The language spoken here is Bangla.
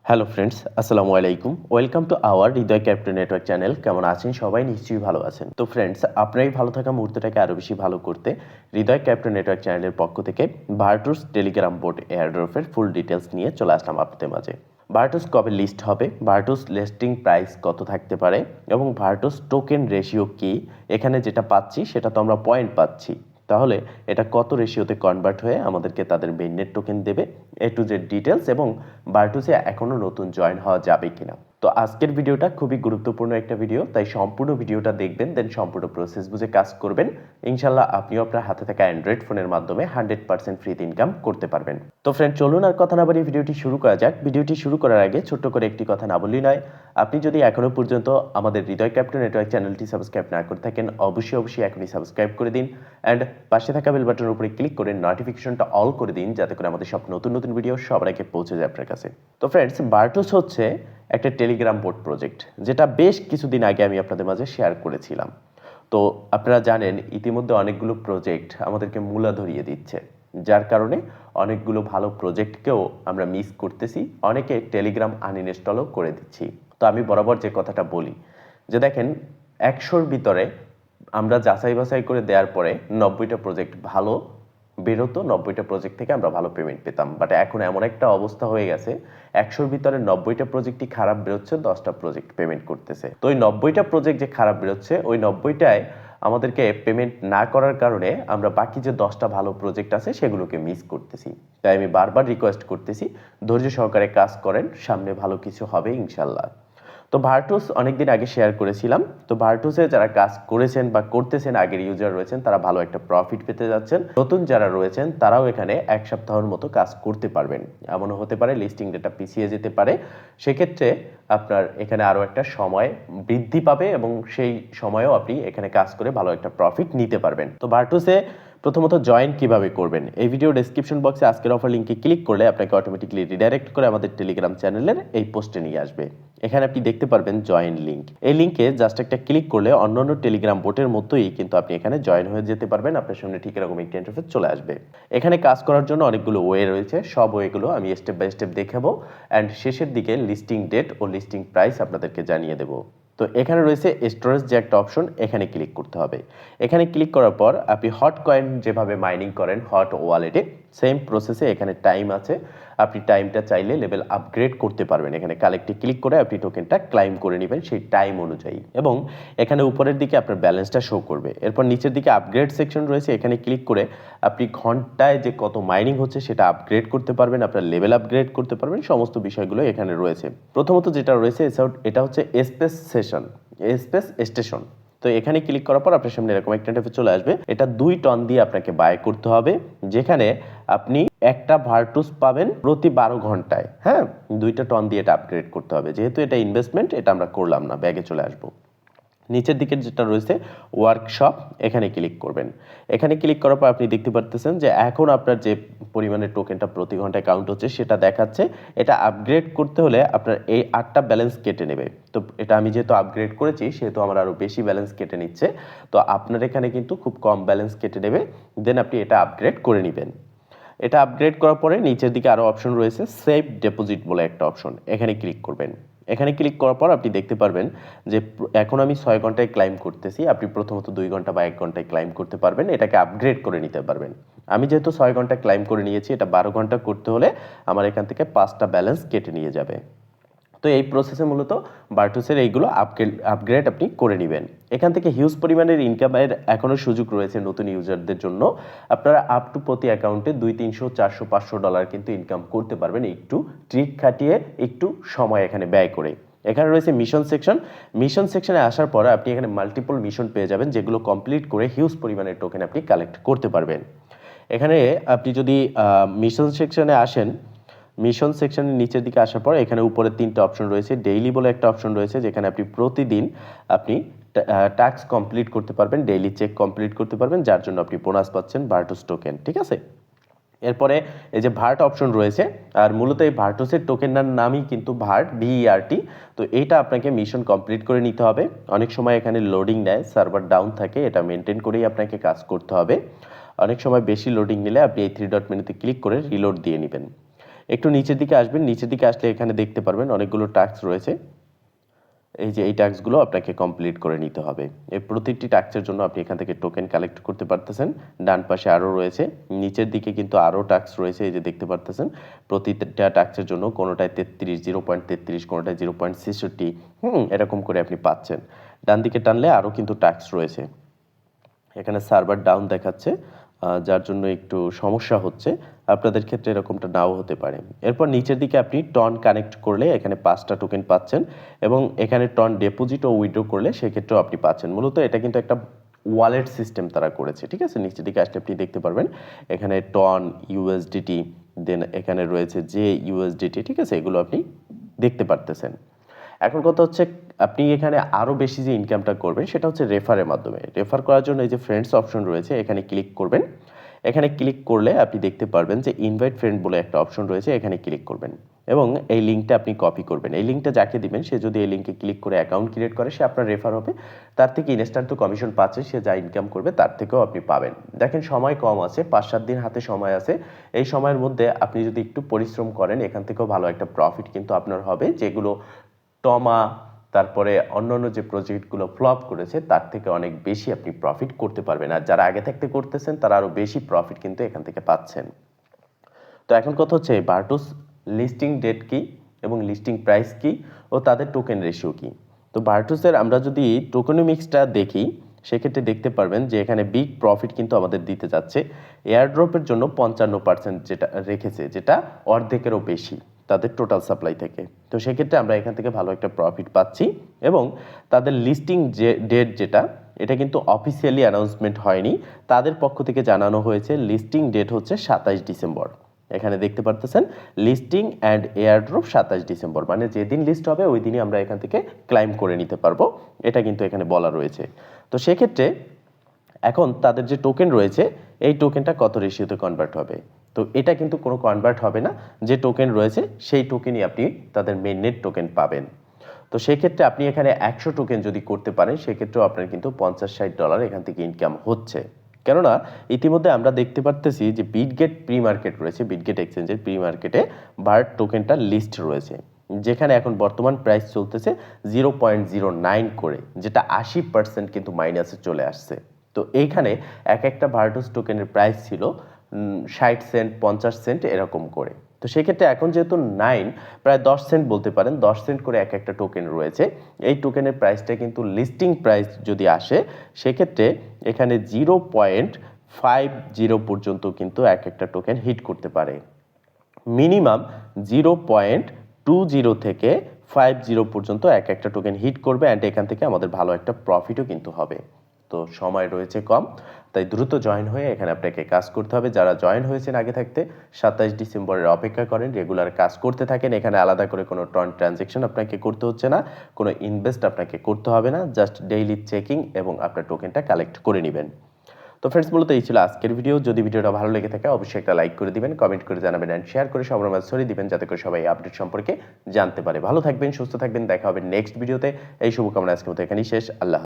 হ্যালো ফ্রেন্ডস, আসসালামু আলাইকুম। Welcome to our Hridoy captain network channel. কেমন আছেন সবাই? নিশ্চয়ই ভালো আছেন। তো ফ্রেন্ডস, আপনার ভালো থাকা মুহূর্তটাকে আরও বেশি ভালো করতে হৃদয় ক্যাপ্টেন নেটওয়ার্ক চ্যানেলের পক্ষ থেকে ভার্টুস টেলিগ্রাম বোট এয়ারড্রপের ফুল ডিটেলস নিয়ে চলে আসলাম আপনাদের মাঝে। ভার্টুস কবে লিস্ট হবে, ভার্টুস লিস্টিং প্রাইস কত থাকতে পারে এবং ভার্টুস টোকেন রেশিও কি, এখানে যেটা পাচ্ছি সেটা তো আমরা পয়েন্ট পাচ্ছি, তাহলে এটা কত রেশিওতে কনভার্ট হয়ে আমাদেরকে তাদের মেইননেট টোকেন দেবে, এ টু জেড ডিটেলস এবং ভার্টুসে এখনও নতুন জয়েন হওয়া যাবে কিনা। তো আজকের ভিডিওটা খুবই গুরুত্বপূর্ণ একটা ভিডিও, তাই সম্পূর্ণ ভিডিওটা দেখবেন, দেন সম্পূর্ণ প্রসেস বুঝে কাজ করবেন। ইনশাল্লাহ আপনিও আপনার হাতে থাকা অ্যান্ড্রয়েড ফোনের মাধ্যমে 100% ফ্রিতে ইনকাম করতে পারবেন। তো ফ্রেন্ড, চলুন আর কথা না বাড়িয়ে ভিডিওটি শুরু করা যাক। ভিডিওটি শুরু করার আগে ছোট্ট করে একটি কথা না বললেই নয়, আপনি যদি এখনও পর্যন্ত আমাদের হৃদয় ক্যাপ্টেন নেটওয়ার্ক চ্যানেলটি সাবস্ক্রাইব না করে থাকেন, অবশ্যই এখনই সাবস্ক্রাইব করে দিন অ্যান্ড পাশে থাকা বেল বাটনের উপরে ক্লিক করে নোটিফিকেশনটা অল করে দিন, যাতে করে আমাদের সব নতুন নতুন ভিডিও সবার আগে পৌঁছে যায় আপনার কাছে। তো ফ্রেন্ডস, ভার্টুস হচ্ছে একটা টেলিগ্রাম বোট প্রজেক্ট, যেটা বেশ কিছুদিন আগে আমি আপনাদের মাঝে শেয়ার করেছিলাম। তো আপনারা জানেন ইতিমধ্যে অনেকগুলো প্রজেক্ট আমাদেরকে মূলা ধরিয়ে দিচ্ছে, যার কারণে অনেকগুলো ভালো প্রজেক্টকেও আমরা মিস করতেছি, অনেকে টেলিগ্রাম আনইনস্টলও করে দিচ্ছি। তো আমি বরাবর যে কথাটা বলি যে দেখেন, 100র ভিতরে আমরা যাচাই বাছাই করে দেওয়ার পরে 90টা প্রজেক্ট ভালো বেরোতো, 90টা প্রজেক্ট থেকে আমরা ভালো পেমেন্ট পেতাম। বাট এখন এমন একটা অবস্থা হয়ে গেছে, 100র ভিতরে 90টা প্রজেক্টই খারাপ বেরোচ্ছে, 10টা প্রজেক্ট পেমেন্ট করতেছে। তো ওই 90টা প্রজেক্ট যে খারাপ বেরোচ্ছে, ওই 90টায় আমাদেরকে পেমেন্ট না করার কারণে আমরা বাকি যে 10টা ভালো প্রজেক্ট আছে সেগুলোকে মিস করতেছি। তাই আমি বারবার রিকোয়েস্ট করতেছি, ধৈর্য সহকারে কাজ করেন, সামনে ভালো কিছু হবে ইনশাল্লাহ। তো ভার্টুস অনেকদিন আগে শেয়ার করেছিলাম। তো ভার্টুসে যারা কাজ করেছেন বা করতেছেন, আগের ইউজার রয়েছেন, তারা ভালো একটা প্রফিট পেতে যাচ্ছেন। নতুন যারা রয়েছেন তারাও এখানে এক সপ্তাহের মতো কাজ করতে পারবেন। এমনও হতে পারে লিস্টিং ডেটা পিছিয়ে যেতে পারে, সেক্ষেত্রে আপনার এখানে আরও একটা সময় বৃদ্ধি পাবে এবং সেই সময়েও আপনি এখানে কাজ করে ভালো একটা প্রফিট নিতে পারবেন। তো ভার্টুসে প্রথমত জয়েন কিভাবে করবেন, এই ভিডিও ডেসক্রিপশন বক্সে আজকের অফার লিঙ্কে ক্লিক করলে আপনাকে অটোমেটিকলি রিডাইরেক্ট করে আমাদের টেলিগ্রাম চ্যানেলের এই পোস্টে নিয়ে আসবে। এখানে আপনি দেখতে পারবেন জয়েন লিঙ্ক, এই লিঙ্কে জাস্ট একটা ক্লিক করলে অন্যান্য টেলিগ্রাম বোটের মতোই কিন্তু আপনি এখানে জয়েন হয়ে যেতে পারবেন। আপনার সামনে ঠিক এরকম একটি ইন্টারফেস চলে আসবে। এখানে কাজ করার জন্য অনেকগুলো ওয়ে রয়েছে, সব ওয়েগুলো আমি স্টেপ বাই স্টেপ দেখাবো অ্যান্ড শেষের দিকে লিস্টিং ডেট ও লিস্টিং প্রাইস আপনাদেরকে জানিয়ে দেবো। তো এখানে রয়েছে স্টোরেজ যে একটা অপশন, এখানে ক্লিক করতে হবে। এখানে ক্লিক করার পর আপনি হট কয়েন যেভাবে মাইনিং করেন হট ওয়ালেটে, সেম প্রসেসে এখানে টাইম আছে, আপনি টাইমটা চাইলে লেভেল আপগ্রেড করতে পারবেন। এখানে কালেক্টে ক্লিক করে আপনি টোকেনটা ক্লাইম করে নেবেন সেই টাইম অনুযায়ী, এবং এখানে উপরের দিকে আপনার ব্যালেন্সটা শো করবে। এরপর নিচের দিকে আপগ্রেড সেকশন রয়েছে, এখানে ক্লিক করে আপনি ঘন্টায় যে কত মাইনিং হচ্ছে সেটা আপগ্রেড করতে পারবেন, আপনার লেভেল আপগ্রেড করতে পারবেন, সমস্ত বিষয়গুলো এখানে রয়েছে। প্রথমত যেটা রয়েছে এটা হচ্ছে স্পেস সেশন, স্পেস স্টেশন। তো এখানে ক্লিক করার পর আপনার সামনে এরকম একটা ইন্টারফেস চলে আসবে। এটা 2 টন দিয়ে আপনাকে বাই করতে হবে, যেখানে আপনি একটা ভার্টুস পাবেন প্রতি 12 ঘন্টায়। হ্যাঁ, 2টা টন দিয়ে এটা আপগ্রেড করতে হবে। যেহেতু এটা ইনভেস্টমেন্ট, এটা আমরা করলাম না, ব্যাগে চলে আসবো। নিচের দিকে যেটা রয়েছে ওয়ার্কশপ, এখানে ক্লিক করবেন। এখানে ক্লিক করার পর আপনি দেখতে পারতেছেন যে এখন আপনার যে পরিমাণের টোকেনটা প্রতি ঘন্টায় কাউন্ট হচ্ছে সেটা দেখাচ্ছে। এটা আপগ্রেড করতে হলে আপনার এই 8টা ব্যালেন্স কেটে নেবে। তো এটা আমি যেহেতু আপগ্রেড করেছি সেহেতু আমার আরও বেশি ব্যালেন্স কেটে নিচ্ছে। তো আপনার এখানে কিন্তু খুব কম ব্যালেন্স কেটে নেবে, দেন আপনি এটা আপগ্রেড করে নেবেন। এটা আপগ্রেড করার পরে নিচের দিকে আরও অপশন রয়েছে, সেভ ডিপোজিট বলে একটা অপশন, এখানে ক্লিক করবেন। এখানে ক্লিক করার পর আপনি দেখতে পারবেন যে এখন আমি 6 ঘন্টায় ক্লাইম করতেছি, আপনি প্রথমত 2 ঘন্টা বা 1 ঘন্টায় ক্লাইম করতে পারবেন, এটাকে আপগ্রেড করে নিতে পারবেন। আমি যেহেতু 6 ঘন্টা ক্লাইম করে নিয়েছি, এটা 12 ঘন্টা করতে হলে আমার এখান থেকে 5টা ব্যালেন্স কেটে নিয়ে যাবে। তো এই প্রসেসে মূলত ভার্টুসের এইগুলো আপগ্রেড আপনি করে নেবেন। এখান থেকে হিউজ পরিমাণের ইনকামের এখনও সুযোগ রয়েছে নতুন ইউজারদের জন্য। আপনারা আপ টু প্রতি অ্যাকাউন্টে 200, 300, 400, $500 কিন্তু ইনকাম করতে পারবেন, একটু ট্রিক খাটিয়ে, একটু সময় এখানে ব্যয় করে। এখানে রয়েছে মিশন সেকশন। মিশন সেকশনে আসার পরে আপনি এখানে মাল্টিপল মিশন পেয়ে যাবেন, যেগুলো কমপ্লিট করে হিউজ পরিমাণের টোকেন আপনি কালেক্ট করতে পারবেন। এখানে আপনি যদি মিশন সেকশনে আসেন, মিশন সেকশনের নিচের দিকে আসার পর এখানে উপরে 3টা অপশন রয়েছে। ডেইলি বলে একটা অপশন রয়েছে, যেখানে আপনি প্রতিদিন আপনি টাস্ক কমপ্লিট করতে পারবেন, ডেইলি চেক কমপ্লিট করতে পারবেন, যার জন্য আপনি বোনাস পাচ্ছেন ভার্টুস টোকেন। ঠিক আছে, এরপরে এই যে ভার্ট অপশন রয়েছে, আর মূলত এই ভার্টুসের টোকেনটার নামই কিন্তু ভার্ট, VERT। তো এইটা আপনাকে মিশন কমপ্লিট করে নিতে হবে। অনেক সময় এখানে লোডিং নেয়, সার্ভার ডাউন থাকে, এটা মেনটেন করেই আপনাকে কাজ করতে হবে। অনেক সময় বেশি লোডিং নিলে আপনি এই 3 ডট মেনুতে ক্লিক করে রিলোড দিয়ে নেবেন। একটু নিচের দিকে আসবেন, নিচের দিকে আসলে এখানে দেখতে পারবেন অনেকগুলো টাস্ক রয়েছে। এই যে এই টাস্কগুলো আপনাকে কমপ্লিট করে নিতে হবে। এই প্রতিটি টাস্কের জন্য আপনি এখান থেকে টোকেন কালেক্ট করতে পারতেছেন। ডান পাশে আরও রয়েছে, নিচের দিকে কিন্তু আরও টাস্ক রয়েছে, এই যে দেখতে পারতেছেন। প্রতিটা টাস্কের জন্য কোনোটায় 33, 0.33, কোনোটায় 0.66, এরকম করে আপনি পাচ্ছেন। ডান দিকে টানলে আরও কিন্তু টাস্ক রয়েছে। এখানে সার্ভার ডাউন দেখাচ্ছে, যার জন্য একটু সমস্যা হচ্ছে। আপনাদের ক্ষেত্রে এরকমটা নাও হতে পারে। এরপর নিচের দিকে আপনি টন কানেক্ট করলে এখানে 5টা টোকেন পাচ্ছেন, এবং এখানে টন ডিপোজিট ও উইথড্র করলে সেক্ষেত্রেও আপনি পাচ্ছেন। মূলত এটা কিন্তু একটা ওয়ালেট সিস্টেম তারা করেছে, ঠিক আছে। নিচের দিকে আসলে আপনি দেখতে পারবেন এখানে টন, ইউএসডিটি, দেন এখানে রয়েছে যে ইউএসডিটি, ঠিক আছে, এগুলো আপনি দেখতে পারতেছেন। এখন কথা হচ্ছে আপনি এখানে আরও বেশি যে ইনকামটা করবেন সেটা হচ্ছে রেফারের মাধ্যমে। রেফার করার জন্য এই যে ফ্রেন্ডস অপশন রয়েছে, এখানে ক্লিক করবেন। এখানে ক্লিক করলে আপনি দেখতে পারবেন যে ইনভাইট ফ্রেন্ড বলে একটা অপশন রয়েছে, এখানে ক্লিক করবেন এবং এই লিঙ্কটা আপনি কপি করবেন। এই লিঙ্কটা যাকে দিবেন সে যদি এই লিঙ্কে ক্লিক করে অ্যাকাউন্ট ক্রিয়েট করে সে আপনার রেফার হবে। তার থেকে ইনস্ট্যান্ট তো কমিশন পাচ্ছে, সে যা ইনকাম করবে তার থেকেও আপনি পাবেন। দেখেন সময় কম আছে, 5-7 দিন হাতে সময় আছে। এই সময়ের মধ্যে আপনি যদি একটু পরিশ্রম করেন এখান থেকেও ভালো একটা প্রফিট কিন্তু আপনার হবে। যেগুলো টমা, তারপরে অন্যান্য যে প্রজেক্টগুলো ফ্লপ করেছে তার থেকে অনেক বেশি আপনি প্রফিট করতে পারবেন। আর যারা আগে থাকতে করতেছেন তারা আরও বেশি প্রফিট কিন্তু এখান থেকে পাচ্ছেন। তো এখন কথা হচ্ছে ভার্টুস লিস্টিং ডেট কি এবং লিস্টিং প্রাইস কি ও তাদের টোকেন রেশিও কি। তো ভার্টুসের আমরা যদি টোকেনোমিক্সটা দেখি সেক্ষেত্রে দেখতে পারবেন যে এখানে বিগ প্রফিট কিন্তু আমাদের দিতে যাচ্ছে। এয়ারড্রপের জন্য 55% যেটা রেখেছে, যেটা অর্ধেকেরও বেশি তাদের টোটাল সাপ্লাই থেকে। তো সেক্ষেত্রে আমরা এখান থেকে ভালো একটা প্রফিট পাচ্ছি। এবং তাদের লিস্টিং যে ডেট যেটা, এটা কিন্তু অফিসিয়ালি অ্যানাউন্সমেন্ট হয়নি, তাদের পক্ষ থেকে জানানো হয়েছে লিস্টিং ডেট হচ্ছে 27 ডিসেম্বর। এখানে দেখতে পারতেছেন লিস্টিং অ্যান্ড এয়ারড্রপ 27 ডিসেম্বর, মানে যেদিন লিস্ট হবে ওই দিনই আমরা এখান থেকে ক্লাইম করে নিতে পারবো, এটা কিন্তু এখানে বলা রয়েছে। তো সেক্ষেত্রে এখন তাদের যে টোকেন রয়েছে এই টোকেনটা কত রেশিওতে কনভার্ট হবে। তো এটা কিন্তু কোনো কনভার্ট হবে না, যে টোকেন রয়েছে সেই টোকেনই আপনি তাদের মেইননেট টোকেন পাবেন। তো সেক্ষেত্রে আপনি এখানে 100 টোকেন যদি করতে পারেন সেক্ষেত্রেও আপনার কিন্তু $50-60 এখান থেকে ইনকাম হচ্ছে। কেননা ইতিমধ্যে আমরা দেখতে পারতেছি যে বিটগেট প্রি মার্কেট রয়েছে, বিটগেট এক্সচেঞ্জের প্রি মার্কেটে বার্ড টোকেনটা লিস্ট রয়েছে, যেখানে এখন বর্তমান প্রাইস চলতেছে 0.09 করে, যেটা 80% কিন্তু মাইনাসে চলে আসছে। তো এইখানে এক একটা ভার্টুস টোকেনের প্রাইস ছিল 60 সেন্ট, 50 সেন্ট এরকম করে। তো সেক্ষেত্রে এখন যেহেতু 9, প্রায় 10 সেন্ট বলতে পারেন, 10 সেন্ট করে এক একটা টোকেন রয়েছে। এই টোকেনের প্রাইসটা কিন্তু লিস্টিং প্রাইস যদি আসে সেক্ষেত্রে এখানে 0.50 পর্যন্ত কিন্তু এক একটা টোকেন হিট করতে পারে। মিনিমাম 0.20 থেকে 50 পর্যন্ত এক একটা টোকেন হিট করবে, অ্যান্ড এখান থেকে আমাদের ভালো একটা প্রফিটও কিন্তু হবে। তো সময় রয়েছে কম, তাই দ্রুত জয়েন হয়ে এখানে আপনাকে কাজ করতে হবে। যারা জয়েন হয়েছেন আগে থাকতে 27 ডিসেম্বরের অপেক্ষা করেন, রেগুলার কাজ করতে থাকেন। এখানে আলাদা করে কোনো ট্রানজ্যাকশন আপনাকে করতে হচ্ছে না, কোনো ইনভেস্ট আপনাকে করতে হবে না, জাস্ট ডেইলি চেকিং এবং আপনার টোকেনটা কালেক্ট করে নেবেন। তো ফ্রেন্ডস, মূলত এই ছিল আজকের ভিডিও। যদি ভিডিওটা ভালো লেগে থাকে অবশ্যই একটা লাইক করে দিবেন, কমেন্ট করে জানাবেন, অ্যান্ড শেয়ার করে সবার মাঝে ছড়িয়ে দিবেন যাতে করে সবাই আপডেট সম্পর্কে জানতে পারে। ভালো থাকবেন, সুস্থ থাকবেন, দেখা হবে নেক্সট ভিডিওতে। এই শুভকামনা আজকের মতো এখানেই শেষ। আল্লাহ।